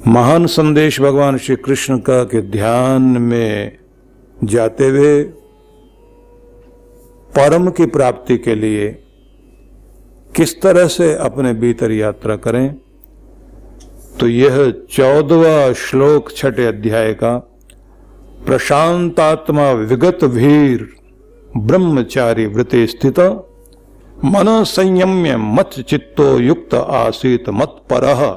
महान संदेश भगवान श्री कृष्ण का कि ध्यान में जाते हुए परम की प्राप्ति के लिए किस तरह से अपने भीतर यात्रा करें। तो यह 14वां श्लोक 6 अध्याय का प्रशांतात्मा विगत वीर ब्रह्मचारी वृत्ति स्थित मन संयम्य मत चित्तो युक्त आसीत मत परः।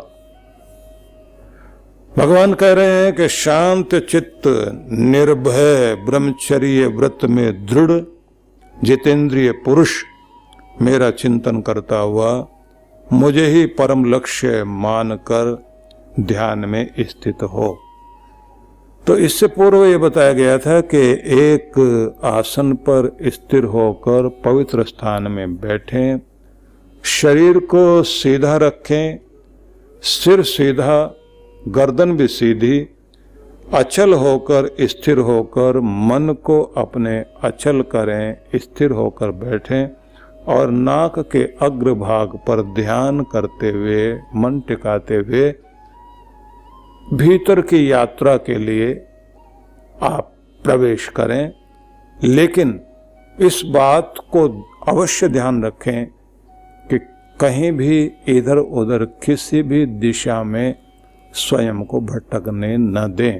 भगवान कह रहे हैं कि शांत चित्त निर्भय ब्रह्मचर्य व्रत में दृढ़ जितेंद्रिय पुरुष मेरा चिंतन करता हुआ मुझे ही परम लक्ष्य मानकर ध्यान में स्थित हो। तो इससे पूर्व ये बताया गया था कि एक आसन पर स्थिर होकर पवित्र स्थान में बैठें, शरीर को सीधा रखें, सिर सीधा, गर्दन भी सीधी, अचल होकर स्थिर होकर मन को अपने अचल करें, स्थिर होकर बैठें और नाक के अग्रभाग पर ध्यान करते हुए मन टिकाते हुए भीतर की यात्रा के लिए आप प्रवेश करें। लेकिन इस बात को अवश्य ध्यान रखें कि कहीं भी इधर उधर किसी भी दिशा में स्वयं को भटकने न दें।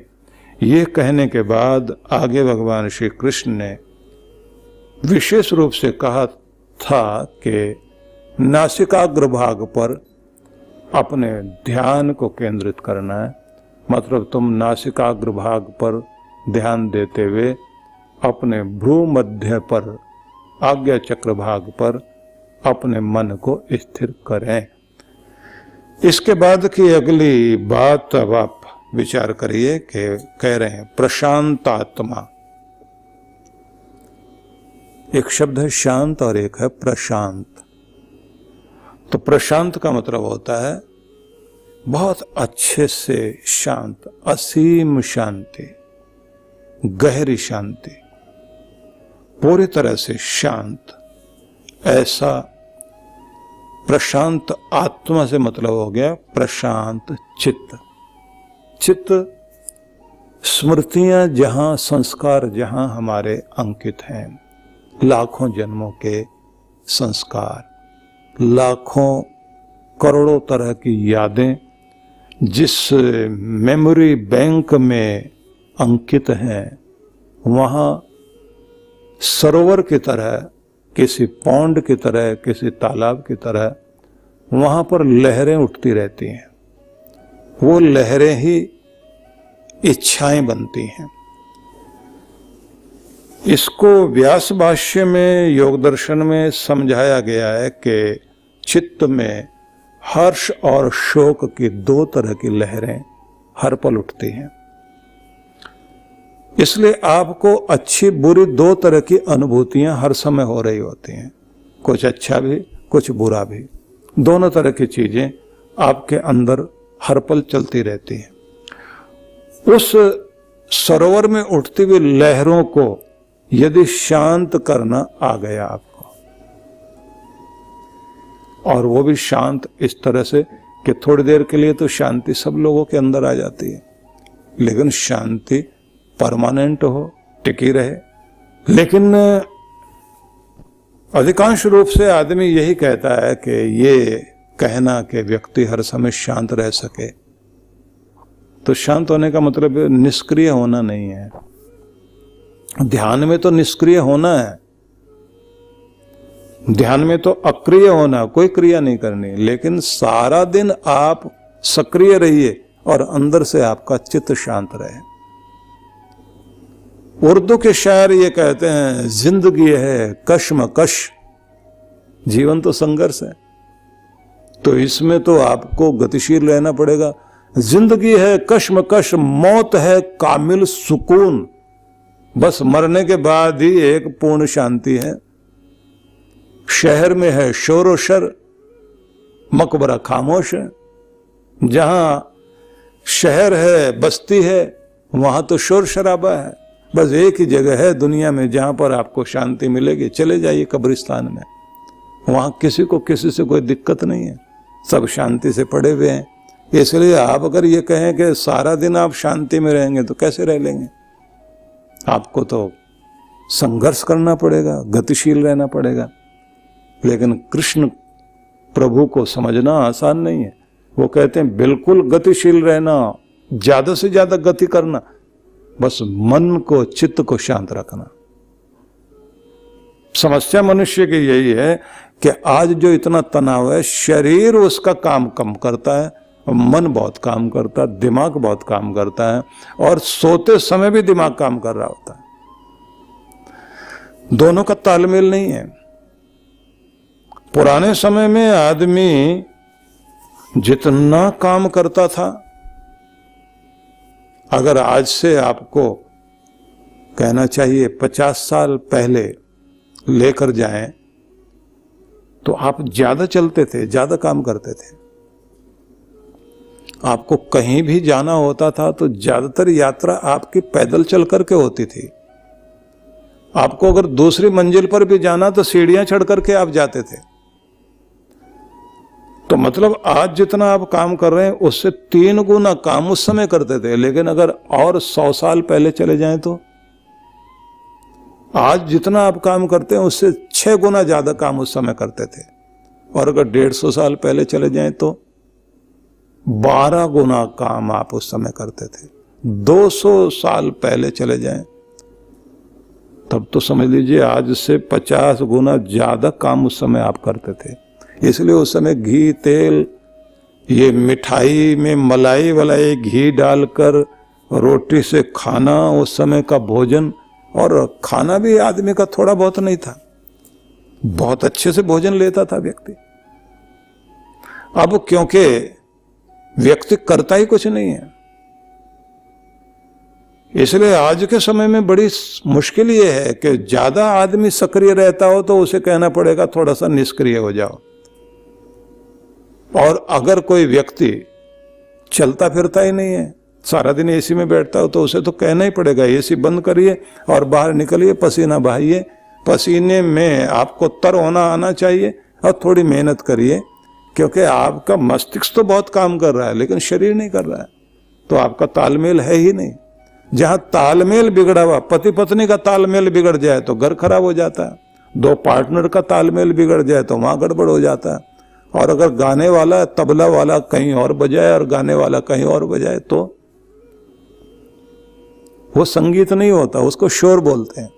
ये कहने के बाद आगे भगवान श्री कृष्ण ने विशेष रूप से कहा था कि नासिकाग्र भाग पर अपने ध्यान को केंद्रित करना है। मतलब तुम नासिकाग्र भाग पर ध्यान देते हुए अपने भ्रू मध्य पर, आज्ञा चक्र भाग पर अपने मन को स्थिर करें। इसके बाद की अगली बात अब आप विचार करिए कि कह रहे हैं प्रशांत आत्मा। एक शब्द है शांत और एक है प्रशांत। तो प्रशांत का मतलब होता है बहुत अच्छे से शांत, असीम शांति, गहरी शांति, पूरी तरह से शांत। ऐसा प्रशांत आत्मा से मतलब हो गया प्रशांत चित्त। चित्त स्मृतियां जहां, संस्कार जहां हमारे अंकित हैं, लाखों जन्मों के संस्कार, लाखों करोड़ों तरह की यादें जिस मेमोरी बैंक में अंकित हैं, वहां सरोवर की तरह, किसी पौंड की तरह, किसी तालाब की तरह वहां पर लहरें उठती रहती हैं। वो लहरें ही इच्छाएं बनती हैं। इसको व्यास भाष्य में, योग दर्शन में समझाया गया है कि चित्त में हर्ष और शोक की 2 तरह की लहरें हर पल उठती हैं। इसलिए आपको अच्छी बुरी 2 तरह की अनुभूतियां हर समय हो रही होती हैं। कुछ अच्छा भी, कुछ बुरा भी। दोनों तरह की चीजें आपके अंदर हर पल चलती रहती हैं। उस सरोवर में उठती हुई लहरों को यदि शांत करना आ गया आपको, और वो भी शांत इस तरह से कि थोड़ी देर के लिए तो शांति सब लोगों के अंदर आ जाती है, लेकिन शांति परमानेंट हो, टिकी रहे। लेकिन अधिकांश रूप से आदमी यही कहता है कि ये कहना कि व्यक्ति हर समय शांत रह सके, तो शांत होने का मतलब निष्क्रिय होना नहीं है। ध्यान में तो निष्क्रिय होना है, ध्यान में तो अक्रिय होना, कोई क्रिया नहीं करनी। लेकिन सारा दिन आप सक्रिय रहिए और अंदर से आपका चित्त शांत रहे। उर्दू के शायर ये कहते हैं, जिंदगी है कश्मकश, जीवन तो संघर्ष है, तो इसमें तो आपको गतिशील रहना पड़ेगा। जिंदगी है कश्मकश, मौत है कामिल सुकून। बस मरने के बाद ही एक पूर्ण शांति है। शहर में है शोर शर, मकबरा खामोश है। जहां शहर है, बस्ती है, वहां तो शोर शराबा है। बस एक ही जगह है दुनिया में जहां पर आपको शांति मिलेगी, चले जाइए कब्रिस्तान में। वहां किसी को किसी से कोई दिक्कत नहीं है, सब शांति से पड़े हुए हैं। इसलिए आप अगर ये कहें कि सारा दिन आप शांति में रहेंगे तो कैसे रह लेंगे? आपको तो संघर्ष करना पड़ेगा, गतिशील रहना पड़ेगा। लेकिन कृष्ण प्रभु को समझना आसान नहीं है। वो कहते हैं बिल्कुल गतिशील रहना, ज्यादा से ज्यादा गति करना, बस मन को, चित्त को शांत रखना। समस्या मनुष्य की यही है कि आज जो इतना तनाव है, शरीर उसका काम कम करता है, मन बहुत काम करता है, दिमाग बहुत काम करता है, और सोते समय भी दिमाग काम कर रहा होता है। दोनों का तालमेल नहीं है। पुराने समय में आदमी जितना काम करता था, अगर आज से आपको कहना चाहिए 50 साल पहले लेकर जाएं, तो आप ज्यादा चलते थे, ज्यादा काम करते थे। आपको कहीं भी जाना होता था तो ज्यादातर यात्रा आपकी पैदल चल करके होती थी। आपको अगर दूसरी मंजिल पर भी जाना तो सीढ़ियां चढ़ करके आप जाते थे। तो मतलब आज जितना आप काम कर रहे हैं उससे 3 गुना काम उस समय करते थे। लेकिन अगर और 100 साल पहले चले जाएं तो आज जितना आप काम करते हैं उससे 6 गुना ज्यादा काम उस समय करते थे। और अगर 150 साल पहले चले जाएं तो 12 गुना काम आप उस समय करते थे। 200 साल पहले चले जाएं तब तो समझ लीजिए आज से 50 गुना ज्यादा काम उस समय आप करते थे। इसलिए उस समय घी, तेल, ये मिठाई में मलाई वलाई घी डालकर रोटी से खाना, उस समय का भोजन, और खाना भी आदमी का थोड़ा बहुत नहीं था, बहुत अच्छे से भोजन लेता था व्यक्ति। अब क्योंकि व्यक्ति करता ही कुछ नहीं है, इसलिए आज के समय में बड़ी मुश्किल ये है कि ज्यादा आदमी सक्रिय रहता हो तो उसे कहना पड़ेगा थोड़ा सा निष्क्रिय हो जाओ। और अगर कोई व्यक्ति चलता फिरता ही नहीं है, सारा दिन एसी में बैठता हो, तो उसे तो कहना ही पड़ेगा एसी बंद करिए और बाहर निकलिए, पसीना बहाइए। पसीने में आपको तर होना आना चाहिए और थोड़ी मेहनत करिए, क्योंकि आपका मस्तिष्क तो बहुत काम कर रहा है लेकिन शरीर नहीं कर रहा है, तो आपका तालमेल है ही नहीं। जहां तालमेल बिगड़ा हुआ, पति पत्नी का तालमेल बिगड़ जाए तो घर खराब हो जाता है। 2 पार्टनर का तालमेल बिगड़ जाए तो वहां गड़बड़ हो जाता है। और अगर गाने वाला, तबला वाला कहीं और बजाए और गाने वाला कहीं और बजाए तो वो संगीत नहीं होता, उसको शोर बोलते हैं।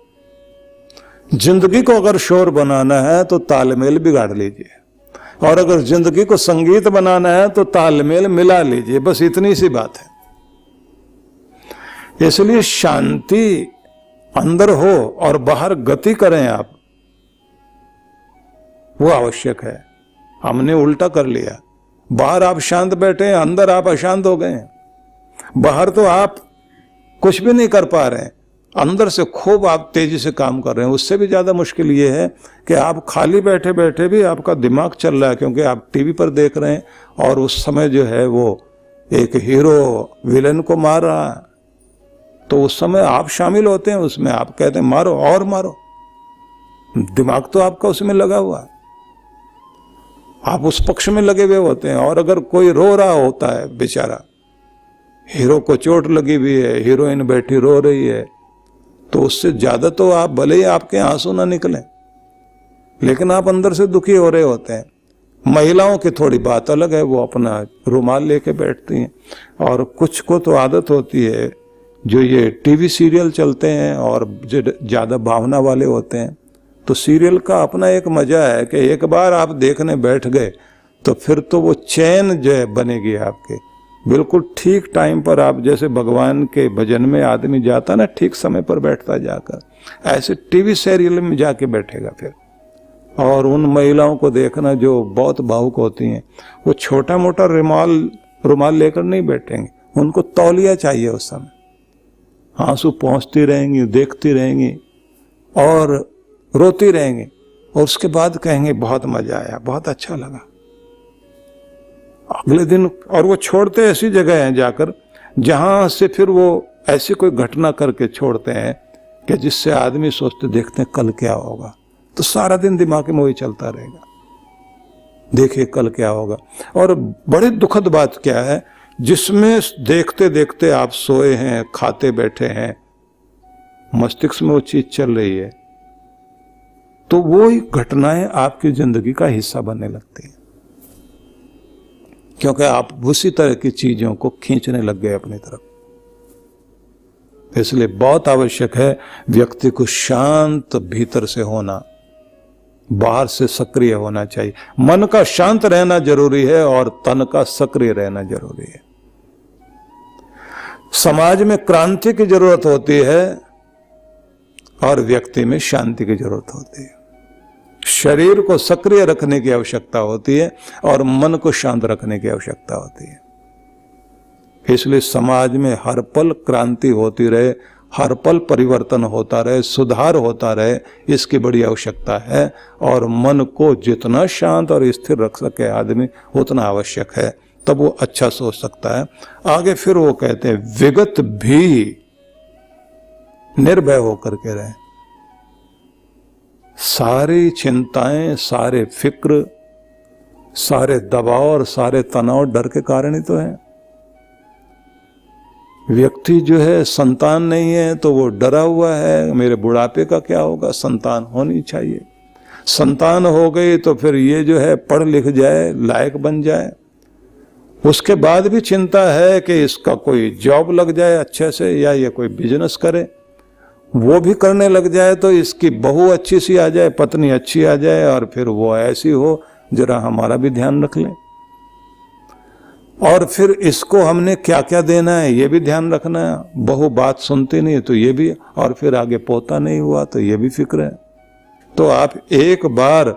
जिंदगी को अगर शोर बनाना है तो तालमेल बिगाड़ लीजिए, और अगर जिंदगी को संगीत बनाना है तो तालमेल मिला लीजिए। बस इतनी सी बात है। इसलिए शांति अंदर हो और बाहर गति करें आप, वो आवश्यक है। हमने उल्टा कर लिया, बाहर आप शांत बैठे, अंदर आप अशांत हो गए। बाहर तो आप कुछ भी नहीं कर पा रहे हैं, अंदर से खूब आप तेजी से काम कर रहे हैं। उससे भी ज्यादा मुश्किल ये है कि आप खाली बैठे बैठे भी आपका दिमाग चल रहा है, क्योंकि आप टीवी पर देख रहे हैं और उस समय जो है वो एक हीरो विलन को मार रहा है, तो उस समय आप शामिल होते हैं उसमें। आप कहते हैं मारो और मारो, दिमाग तो आपका उसमें लगा हुआ है, आप उस पक्ष में लगे हुए होते हैं। और अगर कोई रो रहा होता है, बेचारा हीरो को चोट लगी हुई है, हीरोइन बैठी रो रही है, तो उससे ज्यादा तो आप, भले ही आपके आंसू ना निकले, लेकिन आप अंदर से दुखी हो रहे होते हैं। महिलाओं की थोड़ी बात अलग है, वो अपना रुमाल लेके बैठती हैं। और कुछ को तो आदत होती है, जो ये टीवी सीरियल चलते हैं और जो ज्यादा भावना वाले होते हैं, तो सीरियल का अपना एक मजा है कि एक बार आप देखने बैठ गए तो फिर तो वो चैन जो है बनेगी आपके। बिल्कुल ठीक टाइम पर आप, जैसे भगवान के भजन में आदमी जाता ना, ठीक समय पर बैठता जाकर, ऐसे टीवी सीरियल में जाके बैठेगा फिर। और उन महिलाओं को देखना जो बहुत भावुक होती हैं, वो छोटा मोटा रुमाल लेकर नहीं बैठेंगे, उनको तौलिया चाहिए उस समय। आंसू पहुंचती रहेंगी, देखती रहेंगी और रोती रहेंगी, और उसके बाद कहेंगे बहुत मजा आया, बहुत अच्छा लगा। अगले दिन, और वो छोड़ते ऐसी जगह हैं जाकर जहां से फिर वो ऐसी कोई घटना करके छोड़ते हैं कि जिससे आदमी सोचते देखते हैं कल क्या होगा, तो सारा दिन दिमाग में वही चलता रहेगा। देखिए कल क्या होगा। और बड़ी दुखद बात क्या है, जिसमें देखते देखते आप सोए हैं, खाते बैठे हैं, मस्तिष्क में वो चीज चल रही है, तो वो ही घटनाएं आपकी जिंदगी का हिस्सा बनने लगती है, क्योंकि आप उसी तरह की चीजों को खींचने लग गए अपनी तरफ। इसलिए बहुत आवश्यक है व्यक्ति को शांत भीतर से होना, बाहर से सक्रिय होना चाहिए। मन का शांत रहना जरूरी है और तन का सक्रिय रहना जरूरी है। समाज में क्रांति की जरूरत होती है और व्यक्ति में शांति की जरूरत होती है। शरीर को सक्रिय रखने की आवश्यकता होती है और मन को शांत रखने की आवश्यकता होती है। इसलिए समाज में हर पल क्रांति होती रहे, हर पल परिवर्तन होता रहे, सुधार होता रहे, इसकी बड़ी आवश्यकता है। और मन को जितना शांत और स्थिर रख सके आदमी उतना आवश्यक है, तब वो अच्छा सोच सकता है। आगे फिर वो कहते हैं विगत भी निर्भय होकर के रहे। सारी चिंताएं, सारे फिक्र, सारे दबाव और सारे तनाव डर के कारण ही तो है। व्यक्ति जो है संतान नहीं है तो वो डरा हुआ है, मेरे बुढ़ापे का क्या होगा, संतान होनी चाहिए। संतान हो गई तो फिर ये जो है पढ़ लिख जाए, लायक बन जाए। उसके बाद भी चिंता है कि इसका कोई जॉब लग जाए अच्छे से, या ये कोई बिजनेस करे, वो भी करने लग जाए तो इसकी बहू अच्छी सी आ जाए, पत्नी अच्छी आ जाए, और फिर वो ऐसी हो जरा हमारा भी ध्यान रख लें। और फिर इसको हमने क्या क्या देना है ये भी ध्यान रखना है। बहू बात सुनती नहीं तो ये भी, और फिर आगे पोता नहीं हुआ तो ये भी फिक्र है। तो आप एक बार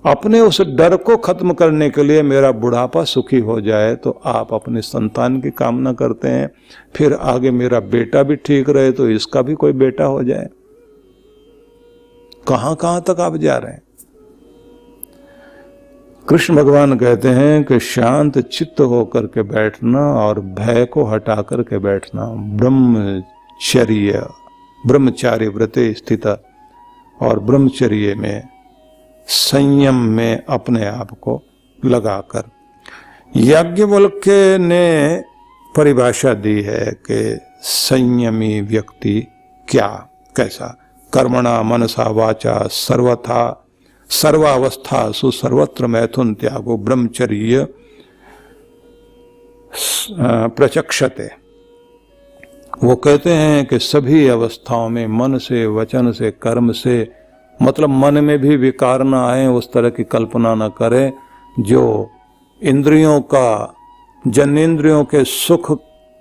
अपने उस डर को खत्म करने के लिए मेरा बुढ़ापा सुखी हो जाए तो आप अपने संतान की कामना करते हैं, फिर आगे मेरा बेटा भी ठीक रहे तो इसका भी कोई बेटा हो जाए। कहां कहां तक आप जा रहे हैं। कृष्ण भगवान कहते हैं कि शांत चित्त होकर के बैठना और भय को हटा करके बैठना, ब्रह्मचार्य व्रते स्थित, और ब्रह्मचर्य में संयम में अपने आप को लगाकर। याज्ञवल्क्य ने परिभाषा दी है कि संयमी व्यक्ति क्या, कैसा, कर्मणा मनसा वाचा सर्वथा सर्वावस्था सुसर्वत्र मैथुन त्यागो ब्रह्मचर्य प्रचक्षते। वो कहते हैं कि सभी अवस्थाओं में मन से, वचन से, कर्म से, मतलब मन में भी विकार ना आए, उस तरह की कल्पना न करें जो इंद्रियों का, जन्नेंद्रियों के सुख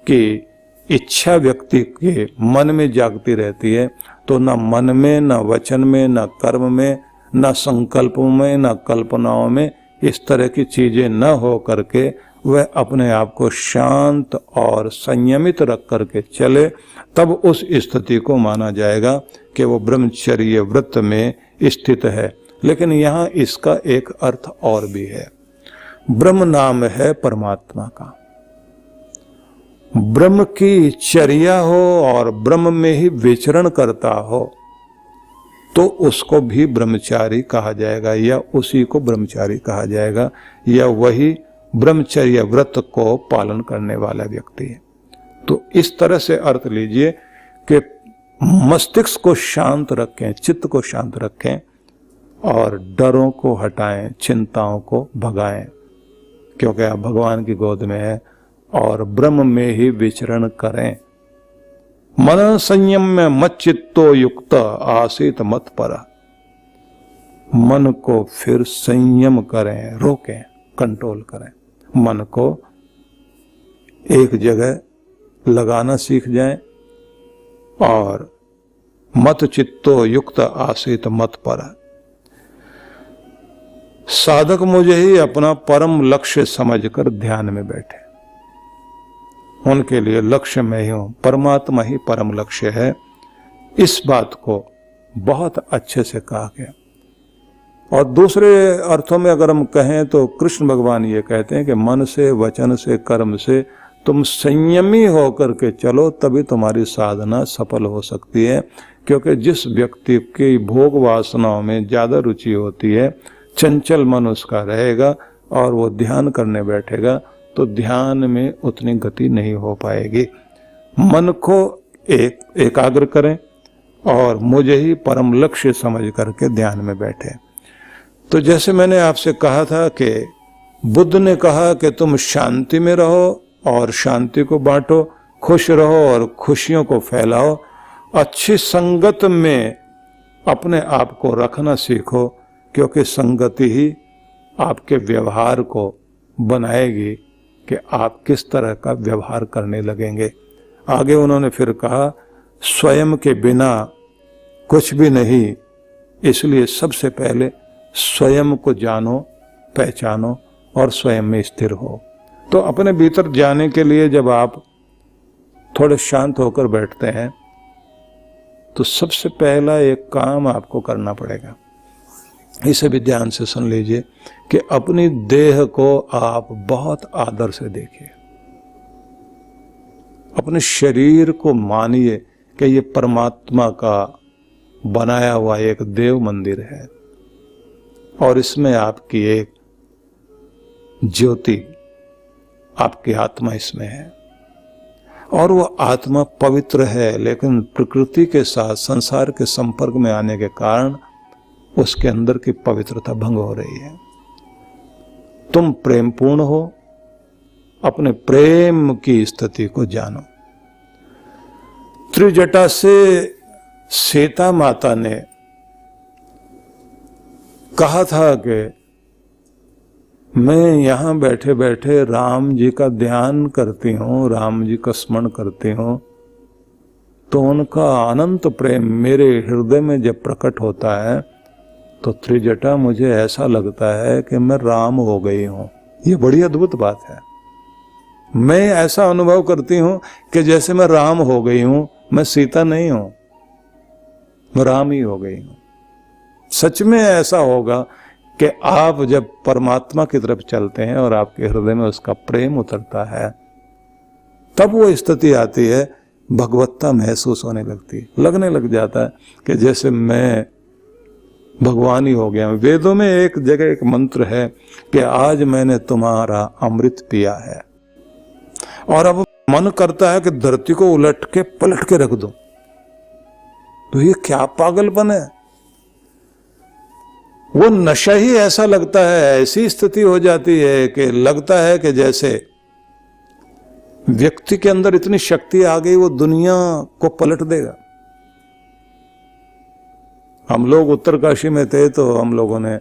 की इच्छा व्यक्ति के मन में जागती रहती है। तो न मन में, न वचन में, न कर्म में, न संकल्पों में, न कल्पनाओं में इस तरह की चीजें न हो करके वह अपने आप को शांत और संयमित रख करके चले, तब उस स्थिति को माना जाएगा कि वो ब्रह्मचर्य व्रत में स्थित है। लेकिन यहाँ इसका एक अर्थ और भी है। ब्रह्म नाम है परमात्मा का। ब्रह्म की चर्या हो और ब्रह्म में ही विचरण करता हो तो उसको भी ब्रह्मचारी कहा जाएगा, या उसी को ब्रह्मचारी कहा जाएगा, या वही ब्रह्मचर्य व्रत को पालन करने वाला व्यक्ति है। तो इस तरह से अर्थ लीजिए कि मस्तिष्क को शांत रखें, चित्त को शांत रखें और डरों को हटाएं, चिंताओं को भगाएं, क्योंकि आप भगवान की गोद में हैं, और ब्रह्म में ही विचरण करें। मन संयम में मत चित्तो युक्त आसीत मत पर। मन को फिर संयम करें, रोकें, कंट्रोल करें। मन को एक जगह लगाना सीख जाएं और मत चित्तो युक्त आसीत मत पर। साधक मुझे ही अपना परम लक्ष्य समझकर ध्यान में बैठे। उनके लिए लक्ष्य मैं ही हूं, परमात्मा ही परम लक्ष्य है। इस बात को बहुत अच्छे से कहा गया। और दूसरे अर्थों में अगर हम कहें तो कृष्ण भगवान ये कहते हैं कि मन से, वचन से, कर्म से तुम संयमी होकर के चलो, तभी तुम्हारी साधना सफल हो सकती है। क्योंकि जिस व्यक्ति की भोग वासनाओं में ज्यादा रुचि होती है, चंचल मन उसका रहेगा और वो ध्यान करने बैठेगा तो ध्यान में उतनी गति नहीं हो पाएगी। मन को एकाग्र करें और मुझे ही परम लक्ष्य समझ करके ध्यान में बैठे। तो जैसे मैंने आपसे कहा था कि बुद्ध ने कहा कि तुम शांति में रहो और शांति को बांटो, खुश रहो और खुशियों को फैलाओ, अच्छी संगत में अपने आप को रखना सीखो, क्योंकि संगति ही आपके व्यवहार को बनाएगी कि आप किस तरह का व्यवहार करने लगेंगे। आगे उन्होंने फिर कहा, स्वयं के बिना कुछ भी नहीं, इसलिए सबसे पहले स्वयं को जानो, पहचानो और स्वयं में स्थिर हो। तो अपने भीतर जाने के लिए जब आप थोड़े शांत होकर बैठते हैं तो सबसे पहला एक काम आपको करना पड़ेगा, इसे भी ध्यान से सुन लीजिए, कि अपनी देह को आप बहुत आदर से देखिए। अपने शरीर को मानिए कि ये परमात्मा का बनाया हुआ एक देव मंदिर है और इसमें आपकी एक ज्योति, आपकी आत्मा इसमें है और वो आत्मा पवित्र है, लेकिन प्रकृति के साथ संसार के संपर्क में आने के कारण उसके अंदर की पवित्रता भंग हो रही है। तुम प्रेमपूर्ण हो, अपने प्रेम की स्थिति को जानो। त्रिजटा से सीता माता ने कहा था कि मैं यहां बैठे बैठे राम जी का ध्यान करती हूं, राम जी का स्मरण करती हूं, तो उनका अनंत प्रेम मेरे हृदय में जब प्रकट होता है तो त्रिजटा मुझे ऐसा लगता है कि मैं राम हो गई हूं। ये बड़ी अद्भुत बात है। मैं ऐसा अनुभव करती हूं कि जैसे मैं राम हो गई हूं, मैं सीता नहीं हूं, मैं राम ही हो गई हूं। सच में ऐसा होगा कि आप जब परमात्मा की तरफ चलते हैं और आपके हृदय में उसका प्रेम उतरता है, तब वो स्थिति आती है, भगवत्ता महसूस होने लगती है, लगने लग जाता है कि जैसे मैं भगवान ही हो गया। वेदों में एक जगह एक मंत्र है कि आज मैंने तुम्हारा अमृत पिया है, और अब मन करता है कि धरती को उलट के पलट के रख दूं। तो ये क्या पागलपन है। वो नशा ही ऐसा लगता है, ऐसी स्थिति हो जाती है कि लगता है कि जैसे व्यक्ति के अंदर इतनी शक्ति आ गई, वो दुनिया को पलट देगा। हम लोग उत्तरकाशी में थे तो हम लोगों ने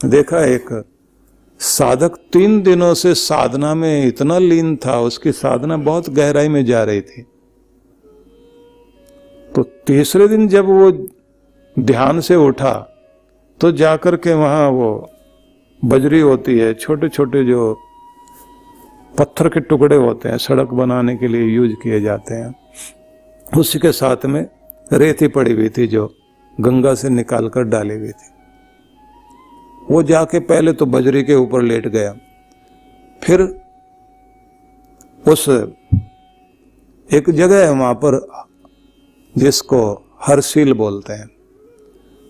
देखा एक साधक 3 दिनों से साधना में इतना लीन था, उसकी साधना बहुत गहराई में जा रही थी। तो तीसरे दिन जब वो ध्यान से उठा तो जाकर के वहां वो बजरी होती है, छोटे छोटे जो पत्थर के टुकड़े होते हैं, सड़क बनाने के लिए यूज किए जाते हैं, उसी के साथ में रेती पड़ी हुई थी जो गंगा से निकालकर डाली हुई थी। वो जाके पहले तो बजरी के ऊपर लेट गया, फिर उस एक जगह है वहां पर जिसको हरसील बोलते हैं।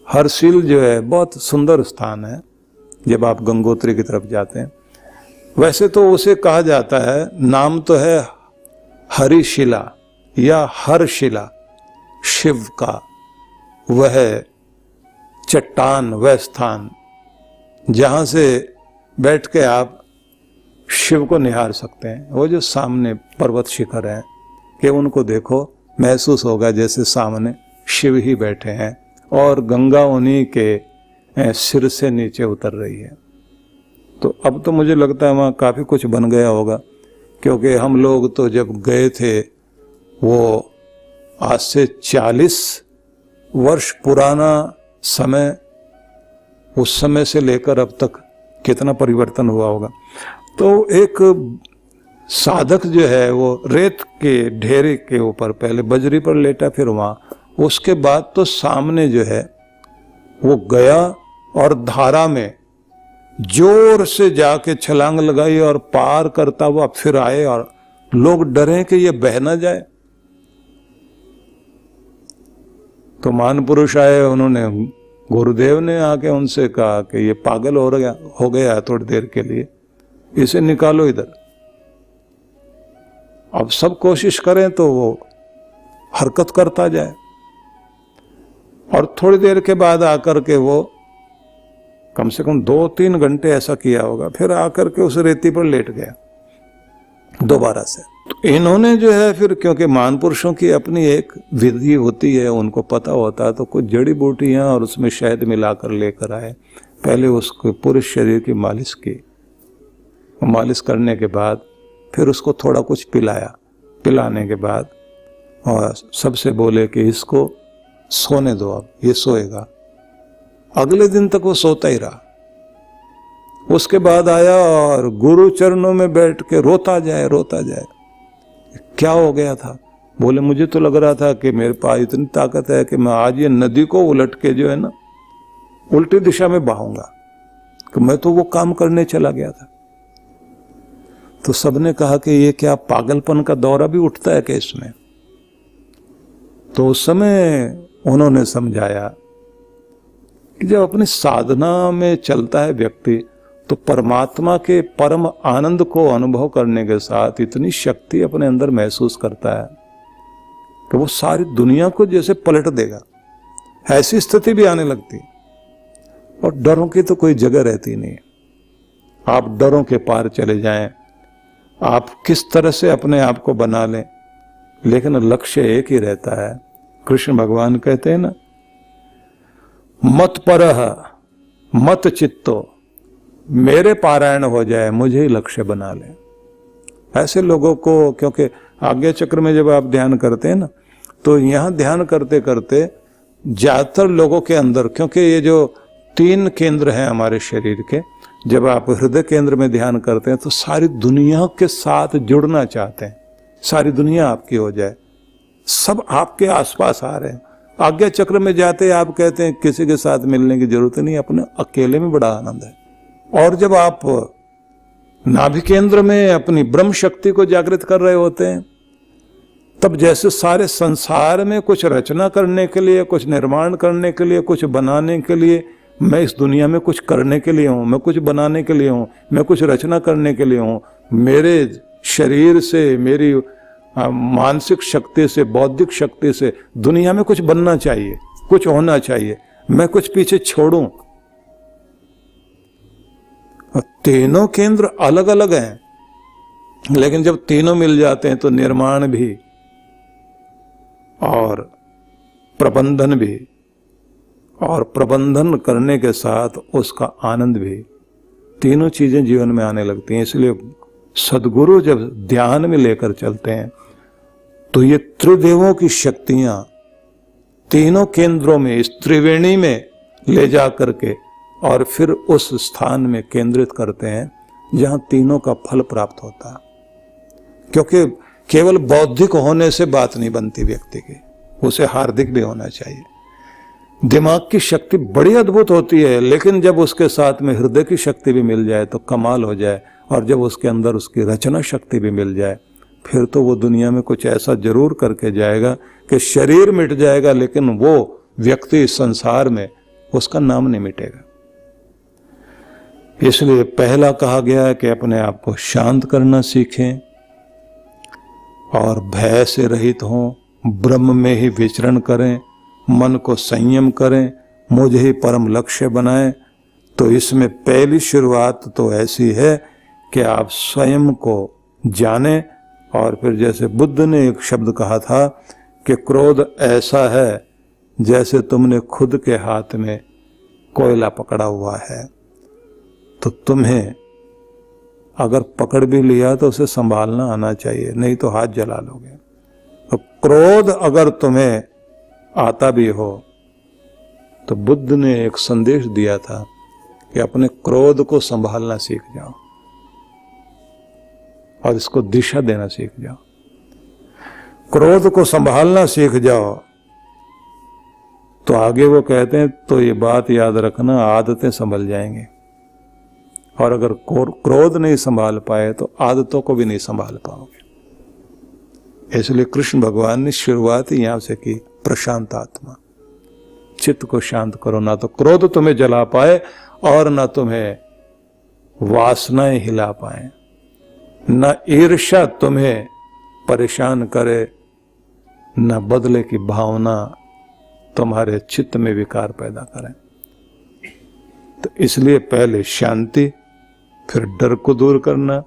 हरसील जो है बहुत सुंदर स्थान है जब आप गंगोत्री की तरफ जाते हैं। वैसे तो उसे कहा जाता है, नाम तो है हरिशिला या हरशिला, शिव का वह चट्टान, वह स्थान जहां से बैठ के आप शिव को निहार सकते हैं। वो जो सामने पर्वत शिखर है कि उनको देखो, महसूस होगा जैसे सामने शिव ही बैठे हैं और गंगा उन्हीं के सिर से नीचे उतर रही है। तो अब तो मुझे लगता है वहाँ काफ़ी कुछ बन गया होगा, क्योंकि हम लोग तो जब गए थे वो आज से 40 वर्ष पुराना समय, उस समय से लेकर अब तक कितना परिवर्तन हुआ होगा। तो एक साधक जो है वो रेत के ढेरे के ऊपर पहले बजरी पर लेटा, फिर वहाँ, उसके बाद तो सामने जो है वो गया और धारा में जोर से जाके छलांग लगाई और पार करता हुआ फिर आए, और लोग डरे कि ये बह ना जाए। तो महान पुरुष आए, उन्होंने गुरुदेव ने आके उनसे कहा कि ये पागल हो गया है थोड़ी देर के लिए, इसे निकालो इधर। अब सब कोशिश करें तो वो हरकत करता जाए, और थोड़ी देर के बाद आकर के वो कम से कम 2-3 घंटे ऐसा किया होगा, फिर आकर के उस रेती पर लेट गया दोबारा से। तो इन्होंने जो है फिर, क्योंकि महान पुरुषों की अपनी एक विधि होती है, उनको पता होता है, तो कुछ जड़ी बूटियां और उसमें शहद मिलाकर लेकर आए। पहले उसको पूरे शरीर की मालिश की, मालिश करने के बाद फिर उसको थोड़ा कुछ पिलाया। पिलाने के बाद और सबसे बोले कि इसको सोने दो, अब ये सोएगा। अगले दिन तक वो सोता ही रहा। उसके बाद आया और गुरु चरणों में बैठ के रोता जाए। क्या हो गया था? बोले मुझे तो लग रहा था कि मेरे पास इतनी ताकत है कि मैं आज ये नदी को उलट के जो है ना उल्टी दिशा में बहाऊंगा, कि मैं तो वो काम करने चला गया था। तो सबने कहा कि ये क्या पागलपन का दौरा भी उठता है क्या इसमें? तो उस समय उन्होंने समझाया कि जब अपनी साधना में चलता है व्यक्ति, तो परमात्मा के परम आनंद को अनुभव करने के साथ इतनी शक्ति अपने अंदर महसूस करता है कि वो सारी दुनिया को जैसे पलट देगा, ऐसी स्थिति भी आने लगती। और डरों की तो कोई जगह रहती नहीं। आप डरों के पार चले जाएं, आप किस तरह से अपने आप को बना लें, लेकिन लक्ष्य एक ही रहता है। कृष्ण भगवान कहते हैं ना, मत परह मत चित्तो, मेरे पारायण हो जाए, मुझे ही लक्ष्य बना ले। ऐसे लोगों को, क्योंकि आज्ञा चक्र में जब आप ध्यान करते हैं ना, तो यहां ध्यान करते करते ज्यादातर लोगों के अंदर, क्योंकि ये जो 3 केंद्र हैं हमारे शरीर के, जब आप हृदय केंद्र में ध्यान करते हैं तो सारी दुनिया के साथ जुड़ना चाहते हैं, सारी दुनिया आपकी हो जाए, सब आपके आसपास आ रहे हैं। आज्ञा चक्र में जाते आप कहते हैं किसी के साथ मिलने की जरूरत नहीं, अपने अकेले में बड़ा आनंद है। और जब आप नाभि केंद्र में अपनी ब्रह्म शक्ति को जागृत कर रहे होते हैं, तब जैसे सारे संसार में कुछ रचना करने के लिए, कुछ निर्माण करने के लिए, कुछ बनाने के लिए, मैं इस दुनिया में कुछ करने के लिए हूं, मैं कुछ बनाने के लिए हूं, मैं कुछ रचना करने के लिए हूं। मेरे शरीर से, मेरी मानसिक शक्ति से, बौद्धिक शक्ति से दुनिया में कुछ बनना चाहिए, कुछ होना चाहिए, मैं कुछ पीछे छोड़ूं। तीनों केंद्र अलग अलग हैं, लेकिन जब तीनों मिल जाते हैं तो निर्माण भी और प्रबंधन भी, और प्रबंधन करने के साथ उसका आनंद भी, तीनों चीजें जीवन में आने लगती हैं। इसलिए सद्गुरु जब ध्यान में लेकर चलते हैं तो ये त्रिदेवों की शक्तियां तीनों केंद्रों में, इस त्रिवेणी में ले जा करके और फिर उस स्थान में केंद्रित करते हैं जहां तीनों का फल प्राप्त होता है। क्योंकि केवल बौद्धिक होने से बात नहीं बनती व्यक्ति की, उसे हार्दिक भी होना चाहिए। दिमाग की शक्ति बड़ी अद्भुत होती है, लेकिन जब उसके साथ में हृदय की शक्ति भी मिल जाए तो कमाल हो जाए। और जब उसके अंदर उसकी रचना शक्ति भी मिल जाए, फिर तो वो दुनिया में कुछ ऐसा जरूर करके जाएगा कि शरीर मिट जाएगा, लेकिन वो व्यक्ति संसार में उसका नाम नहीं मिटेगा। इसलिए पहला कहा गया है कि अपने आप को शांत करना सीखें और भय से रहित हों, ब्रह्म में ही विचरण करें, मन को संयम करें, मुझे ही परम लक्ष्य बनाएं। तो इसमें पहली शुरुआत तो ऐसी है कि आप स्वयं को जानें। और फिर जैसे बुद्ध ने एक शब्द कहा था कि क्रोध ऐसा है जैसे तुमने खुद के हाथ में कोयला पकड़ा हुआ है, तो तुम्हें अगर पकड़ भी लिया तो उसे संभालना आना चाहिए, नहीं तो हाथ जला लोगे। तो क्रोध अगर तुम्हें आता भी हो, तो बुद्ध ने एक संदेश दिया था कि अपने क्रोध को संभालना सीख जाओ और इसको दिशा देना सीख जाओ। क्रोध को संभालना सीख जाओ तो आगे वो कहते हैं, तो ये बात याद रखना, आदतें संभल जाएंगे। और अगर क्रोध नहीं संभाल पाए तो आदतों को भी नहीं संभाल पाओगे। इसलिए कृष्ण भगवान ने शुरुआत ही यहां से की, प्रशांत आत्मा, चित्त को शांत करो, ना तो क्रोध तुम्हें जला पाए और ना तुम्हें वासनाएं हिला पाए, न ईर्ष्या तुम्हें परेशान करे, न बदले की भावना तुम्हारे चित्त में विकार पैदा करे। तो इसलिए पहले शांति, फिर डर को दूर करना,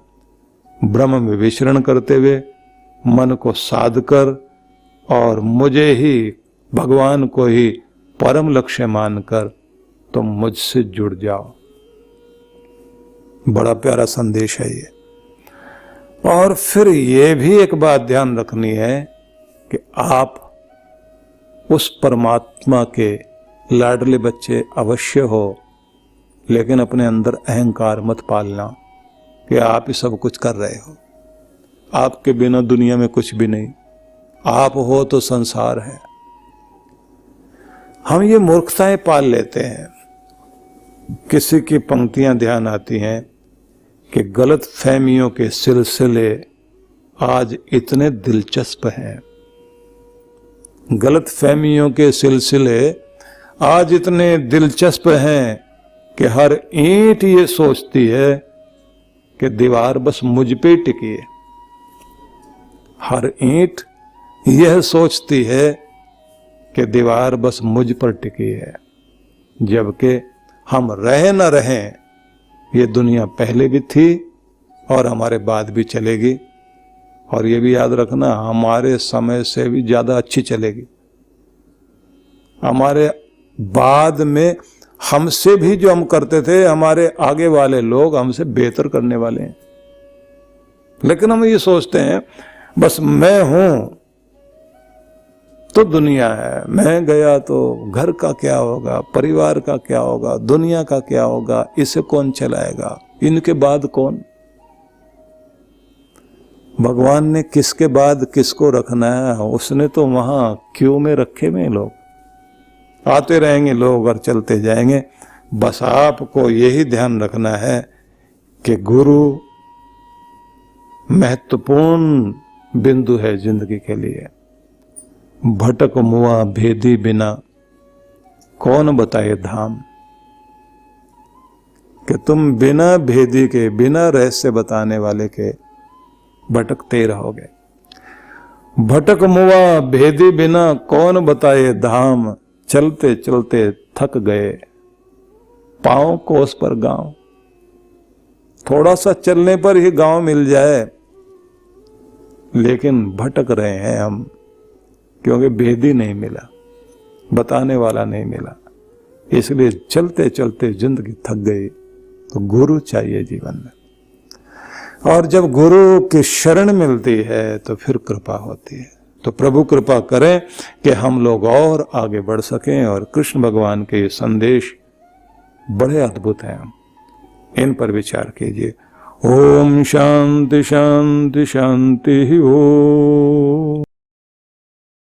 ब्रह्म में विचरण करते हुए मन को साध कर और मुझे ही, भगवान को ही परम लक्ष्य मानकर तुम मुझसे जुड़ जाओ। बड़ा प्यारा संदेश है ये। और फिर ये भी एक बात ध्यान रखनी है कि आप उस परमात्मा के लाडले बच्चे अवश्य हो, लेकिन अपने अंदर अहंकार मत पालना कि आप ही सब कुछ कर रहे हो। आपके बिना दुनिया में कुछ भी नहीं, आप हो तो संसार है। हम ये मूर्खताएं पाल लेते हैं। किसी की पंक्तियां ध्यान आती हैं कि गलत फहमियों के सिलसिले आज इतने दिलचस्प हैं, गलत फहमियों के सिलसिले आज इतने दिलचस्प हैं कि हर ईंट ये सोचती है कि दीवार बस मुझ पे टिकी है। हर ईंट यह सोचती है कि दीवार बस मुझ पर टिकी है, जबकि हम रहे न रहें ये दुनिया पहले भी थी और हमारे बाद भी चलेगी। और ये भी याद रखना, हमारे समय से भी ज्यादा अच्छी चलेगी। हमारे बाद में हमसे भी जो हम करते थे, हमारे आगे वाले लोग हमसे बेहतर करने वाले हैं। लेकिन हम ये सोचते हैं बस मैं हूं तो दुनिया है, मैं गया तो घर का क्या होगा, परिवार का क्या होगा, दुनिया का क्या होगा, इसे कौन चलाएगा, इनके बाद कौन। भगवान ने किसके बाद किसको रखना है, उसने तो वहां क्यों में रखे में लोग। आते रहेंगे लोग और चलते जाएंगे। बस आपको यही ध्यान रखना है कि गुरु महत्वपूर्ण बिंदु है जिंदगी के लिए। भटक मुआ भेदी बिना कौन बताए धाम, कि तुम बिना भेदी के, बिना रहस्य बताने वाले के भटकते रहोगे। भटक मुआ भेदी बिना कौन बताए धाम, चलते चलते थक गए पांव कोस पर गांव। थोड़ा सा चलने पर ही गांव मिल जाए, लेकिन भटक रहे हैं हम, क्योंकि भेदी नहीं मिला, बताने वाला नहीं मिला। इसलिए चलते चलते जिंदगी थक गई। तो गुरु चाहिए जीवन में, और जब गुरु की शरण मिलती है तो फिर कृपा होती है। तो प्रभु कृपा करें कि हम लोग और आगे बढ़ सकें, और कृष्ण भगवान के ये संदेश बड़े अद्भुत हैं, इन पर विचार कीजिए। ओम शांति शांति शांति ओम।